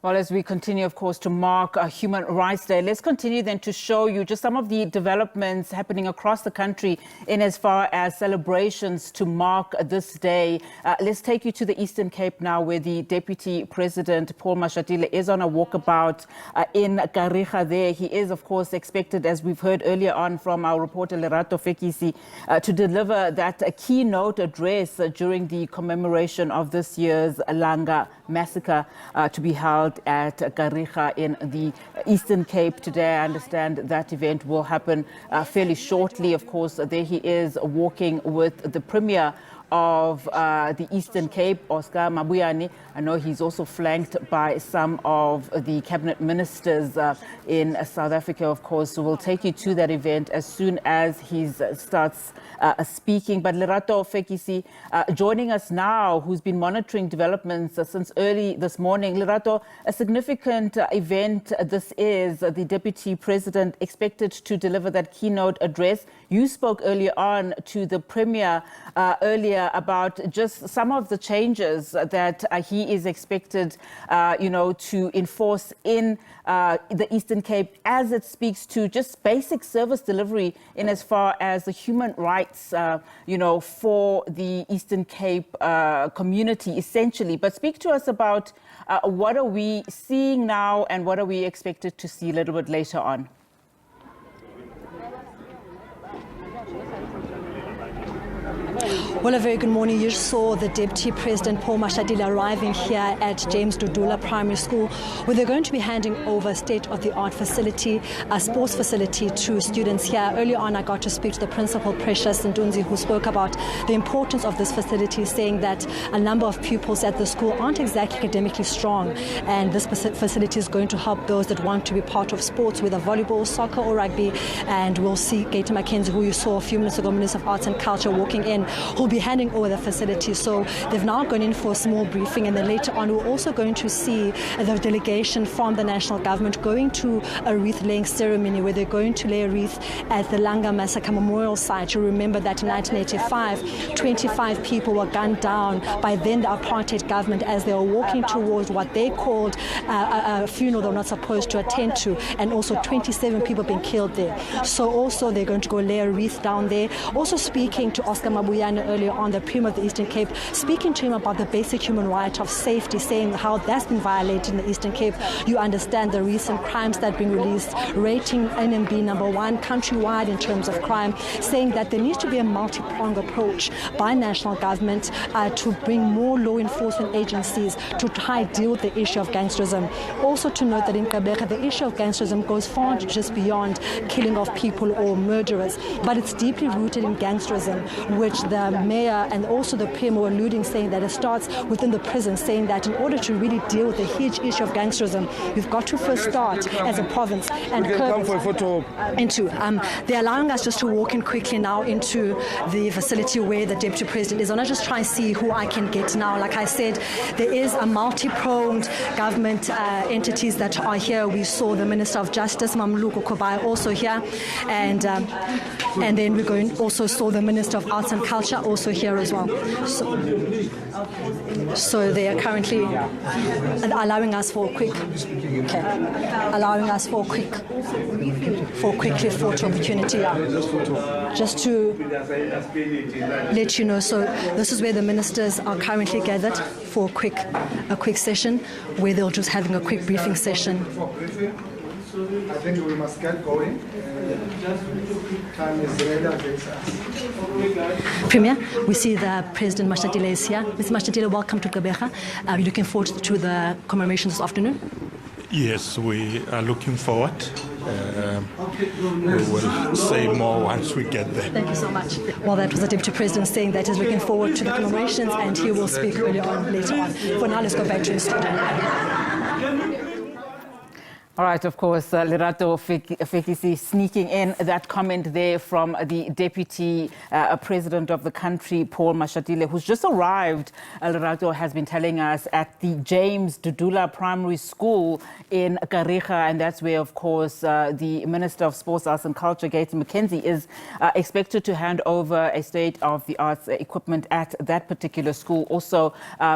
Well, as we continue, of course, to mark Human Rights Day, let's continue then to show you just some of the developments happening across the country in as far as celebrations to mark this day. Let's take you to the Eastern Cape now, where the Deputy President Paul Mashatile is on a walkabout in Kariega there. He is, of course, expected, as we've heard earlier on from our reporter Lerato Fekisi, to deliver that keynote address during the commemoration of this year's Langa Massacre to be held at Kariega in the Eastern Cape today. I understand that event will happen fairly shortly. Of course, there he is walking with the Premier of the Eastern Cape, Oscar Mabuyane. I know he's also flanked by some of the cabinet ministers in South Africa, of course. So we'll take you to that event as soon as he starts speaking. But Lerato Fekisi joining us now, who's been monitoring developments since early this morning. Lerato, a significant event this is. The Deputy President expected to deliver that keynote address. You spoke earlier on to the Premier earlier about just some of the changes that he is expected, to enforce in the Eastern Cape as it speaks to just basic service delivery in as far as the human rights, for the Eastern Cape community, essentially. But speak to us about what are we seeing now and what are we expected to see a little bit later on? Well, a very good morning. You saw the Deputy President Paul Mashatile arriving here at James Dudula Primary School, where they're going to be handing over a state-of-the-art facility, a sports facility to students here. Earlier on, I got to speak to the Principal, Precious Ndunzi, who spoke about the importance of this facility, saying that a number of pupils at the school aren't exactly academically strong, and this facility is going to help those that want to be part of sports, whether volleyball, soccer or rugby. And we'll see Gator McKenzie, who you saw a few minutes ago, Minister of Arts and Culture, walking in, who'll be handing over the facility. So they've now gone in for a small briefing, and then later on we're also going to see the delegation from the national government going to a wreath-laying ceremony where they're going to lay a wreath at the Langa Massacre memorial site. You remember that in 1985, 25 people were gunned down by then the apartheid government as they were walking towards what they called a funeral they were not supposed to attend to, and also 27 people being killed there. So also they're going to go lay a wreath down there. Also speaking to Oscar Mabuyane earlier on, the Premier of the Eastern Cape, speaking to him about the basic human right of safety, saying how that's been violated in the Eastern Cape. You understand the recent crimes that have been released, rating NMB #1 countrywide in terms of crime, saying that there needs to be a multi-pronged approach by national government to bring more law enforcement agencies to try to deal with the issue of gangsterism. Also to note that in Kariega, the issue of gangsterism goes far just beyond killing of people or murderers, but it's deeply rooted in gangsterism, which the mayor and also the Premier were alluding, saying that it starts within the prison, saying that in order to really deal with the huge issue of gangsterism, we've got to first start as a province and they're allowing us just to walk in quickly now into the facility where the Deputy President is. And I just try and see who I can get now. Like I said, there is a multi-pronged government entities that are here. We saw the Minister of Justice, Mamluko Kobai, also here, and then we're going also saw the Minister of Arts and Culture also here as well. So they are currently allowing us for a quick photo opportunity, just to let you know. So this is where the ministers are currently gathered for a quick session, where they'll just having a quick briefing session. I think we must get going. Time is ready. Premier, we see the President Mashatile is here. Mr. Mashatile, welcome to Kariega. Are you looking forward to the commemoration this afternoon? Yes, we are looking forward. We will say more once we get there. Thank you so much. Well, that was the Deputy President saying that he's looking forward to the commemorations, and he will speak later on. For now, let's go back to the studio. All right, of course, Lerato Fekisi sneaking in that comment there from the Deputy President of the country, Paul Mashatile, who's just arrived, Lerato has been telling us, at the James Dudula Primary School in Kariega, and that's where, of course, the Minister of Sports, Arts and Culture, Katie McKenzie, is expected to hand over a state-of-the-art equipment at that particular school. Also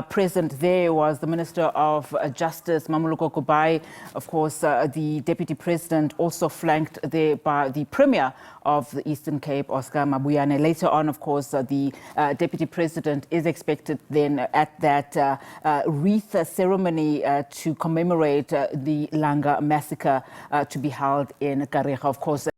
present there was the Minister of Justice, Mamuluko Kubai, of course, the Deputy President, also flanked there by the Premier of the Eastern Cape, Oscar Mabuyane. Later on, of course, the Deputy President is expected then at that wreath ceremony to commemorate the Langa Massacre to be held in Kariega, of course.